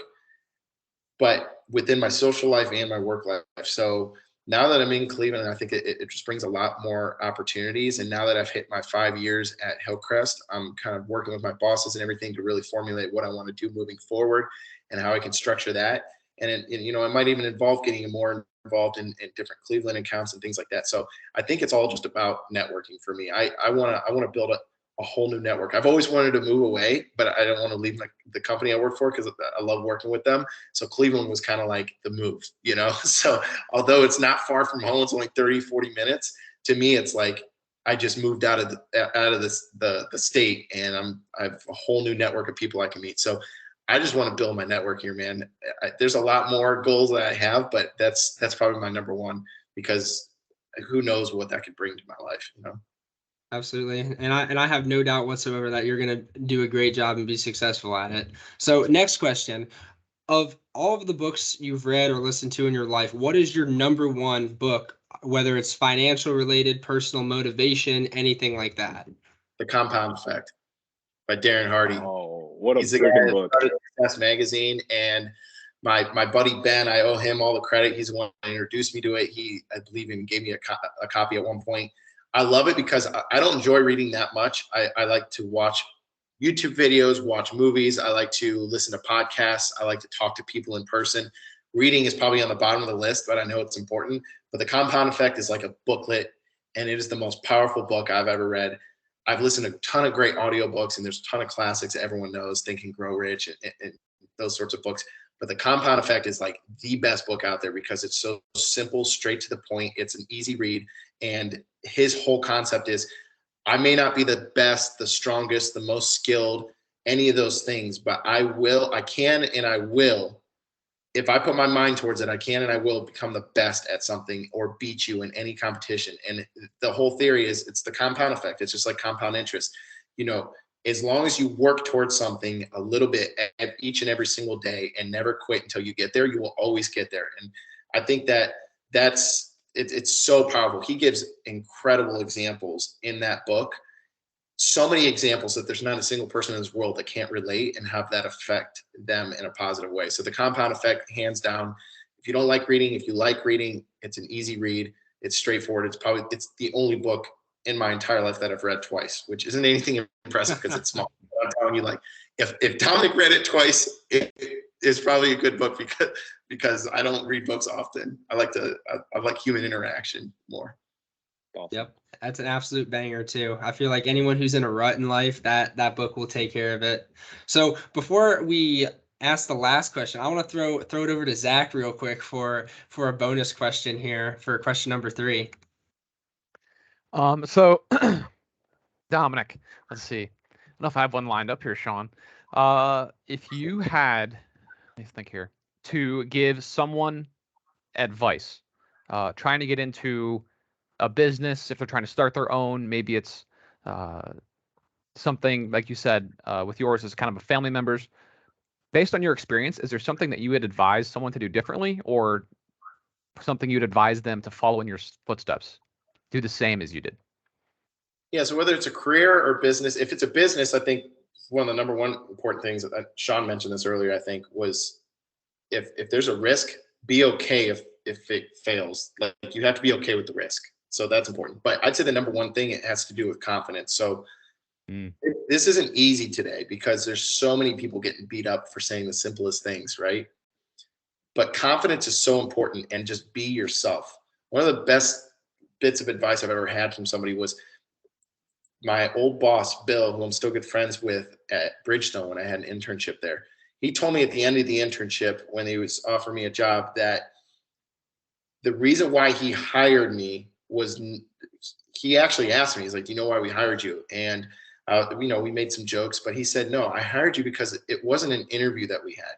but within my social life and my work life. So now that I'm in Cleveland, I think it just brings a lot more opportunities. And now that I've hit my 5 years at Hillcrest, I'm kind of working with my bosses and everything to really formulate what I want to do moving forward and how I can structure that. And it might even involve getting more involved in different Cleveland accounts and things like that. So I think it's all just about networking for me. I want to build a whole new network. I've always wanted to move away, but I don't want to leave the company I work for, because I love working with them. So Cleveland was kind of like the move, So although it's not far from home, it's only 30, 40 minutes. To me, it's like I just moved out of the state, and I have a whole new network of people I can meet. So I just want to build my network here, man. There's a lot more goals that I have, but that's probably my number one, because who knows what that could bring to my life, Absolutely. And I have no doubt whatsoever that you're going to do a great job and be successful at it. So next question, of all of the books you've read or listened to in your life, what is your number one book, whether it's financial related, personal motivation, anything like that? The Compound Effect by Darren Hardy. Oh, what a He's the guy that book. started Success Magazine, and my buddy Ben, I owe him all the credit. He's the one that introduced me to it. I believe even gave me a copy at one point. I love it because I don't enjoy reading that much. I like to watch YouTube videos, watch movies. I like to listen to podcasts. I like to talk to people in person. Reading is probably on the bottom of the list, but I know it's important. But The Compound Effect is like a booklet, and it is the most powerful book I've ever read. I've listened to a ton of great audiobooks, and there's a ton of classics that everyone knows, Think and Grow Rich, and those sorts of books. But The Compound Effect is like the best book out there because it's so simple, straight to the point. It's an easy read. And his whole concept is, I may not be the best, the strongest, the most skilled, any of those things, but I can, and I will. If I put my mind towards it, I can and I will become the best at something or beat you in any competition. And the whole theory is it's the compound effect. It's just like compound interest. As long as you work towards something a little bit each and every single day and never quit until you get there, you will always get there. And I think it's so powerful. He gives incredible examples in that book. So many examples that there's not a single person in this world that can't relate and have that affect them in a positive way. So The Compound Effect, hands down. If you don't like reading, if you like reading, it's an easy read. It's straightforward. It's the only book in my entire life that I've read twice, which isn't anything impressive because it's small. But I'm telling you, like, if Dominic read it twice, it is probably a good book because I don't read books often. I like human interaction more. Awesome. Yep. That's an absolute banger too. I feel like anyone who's in a rut in life, that book will take care of it. So before we ask the last question, I want to throw it over to Zach real quick for a bonus question here for question number 3. So Dominic, let's see. I don't know if I have one lined up here, Sean. If you had, let me think here, to give someone advice, trying to get into a business, if they're trying to start their own, maybe it's something like you said with yours is kind of a family member's. Based on your experience, is there something that you would advise someone to do differently, or something you'd advise them to follow in your footsteps, do the same as you did? Yeah. So whether it's a career or business, if it's a business, I think one of the number one important things that Sean mentioned this earlier, I think, was if there's a risk, be okay if it fails. Like, you have to be okay with the risk. So that's important. But I'd say the number one thing, it has to do with confidence. So this isn't easy today because there's so many people getting beat up for saying the simplest things, right? But confidence is so important, and just be yourself. One of the best bits of advice I've ever had from somebody was my old boss, Bill, who I'm still good friends with at Bridgestone when I had an internship there. He told me at the end of the internship, when he was offering me a job, that the reason why he hired me was, he actually asked me, he's like, do you know why we hired you? And we made some jokes, but he said, no, I hired you because it wasn't an interview that we had.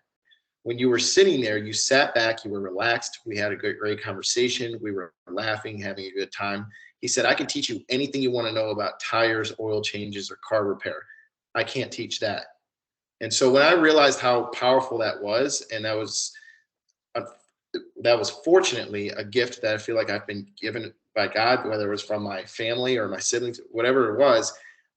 When you were sitting there, you sat back, you were relaxed. We had a great conversation. We were laughing, having a good time. He said, I can teach you anything you want to know about tires, oil changes, or car repair. I can't teach that. And so when I realized how powerful that was, and that was fortunately a gift that I feel like I've been given by God, whether it was from my family or my siblings, whatever it was,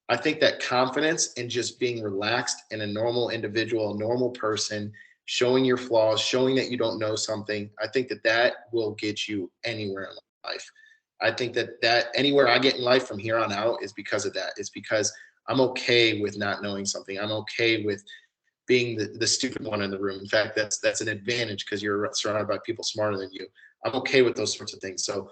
I think that confidence and just being relaxed and a normal individual, a normal person, showing your flaws, showing that you don't know something, I think that will get you anywhere in life. I think that anywhere I get in life from here on out is because of that. It's because I'm okay with not knowing something. I'm okay with being the stupid one in the room. In fact, that's an advantage because you're surrounded by people smarter than you. I'm okay with those sorts of things. So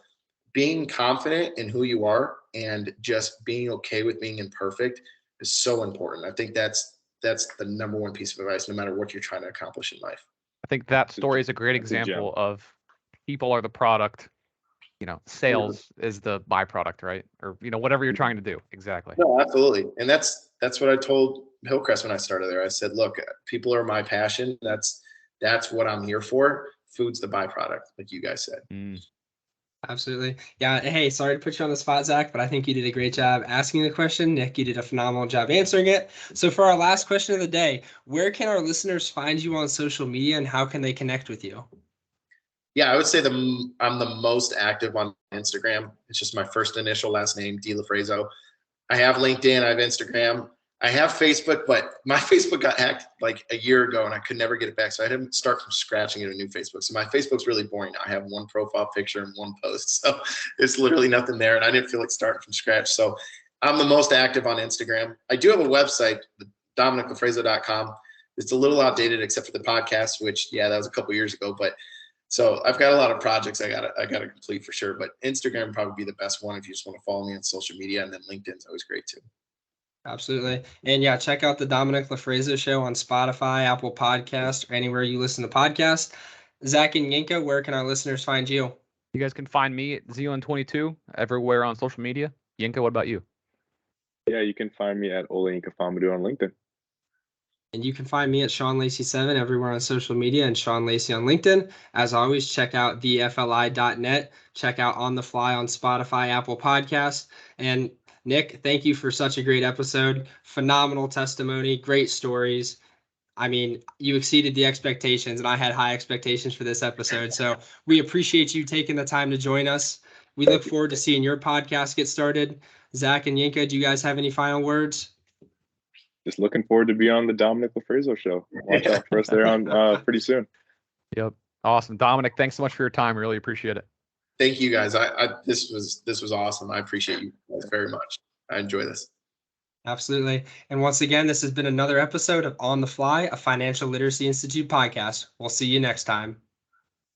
being confident in who you are and just being okay with being imperfect is so important. I think that's the number one piece of advice, no matter what you're trying to accomplish in life. I think that story is a great example of people are the product, sales is the byproduct, right? Or, whatever you're trying to do. Exactly. No, absolutely. And that's what I told Hillcrest when I started there. I said, look, people are my passion. That's what I'm here for. Food's the byproduct, like you guys said. Absolutely. Yeah. Hey, sorry to put you on the spot, Zach, but I think you did a great job asking the question. Nick, you did a phenomenal job answering it. So for our last question of the day, where can our listeners find you on social media, and how can they connect with you? Yeah, I would say I'm the most active on Instagram. It's just my first initial last name, D. Lofreso. I have LinkedIn, I have Instagram, I have Facebook, but my Facebook got hacked like a year ago and I could never get it back. So I had to start from scratch and get a new Facebook. So my Facebook's really boring now. I have one profile picture and one post. So it's literally nothing there. And I didn't feel like starting from scratch. So I'm the most active on Instagram. I do have a website, DominicLofreso.com. It's a little outdated except for the podcast, which, that was a couple years ago. But so I've got a lot of projects I gotta complete for sure. But Instagram would probably be the best one if you just want to follow me on social media. And then LinkedIn's always great too. Absolutely. And yeah, check out the Dominic Lofreso Show on Spotify, Apple Podcasts, or anywhere you listen to podcasts. Zach and Yinka, where can our listeners find you? You guys can find me at Zealand22 everywhere on social media. Yinka, what about you? Yeah, you can find me at Ola Yinka Famadou on LinkedIn. And you can find me at Sean Lacey7 everywhere on social media and Sean Lacey on LinkedIn. As always, check out thefli.net. Check out On the Fly on Spotify, Apple Podcasts. And Nick, thank you for such a great episode. Phenomenal testimony, great stories. I mean, you exceeded the expectations, and I had high expectations for this episode. So we appreciate you taking the time to join us. We look forward to seeing your podcast get started. Zach and Yinka, do you guys have any final words? Just looking forward to be on the Dominic Lofreso Show. Watch out for us there on pretty soon. Yep. Awesome. Dominic, thanks so much for your time. Really appreciate it. Thank you guys. This was awesome. I appreciate you guys very much. I enjoy this. Absolutely. And once again, this has been another episode of On the Fly, a Financial Literacy Institute podcast. We'll see you next time.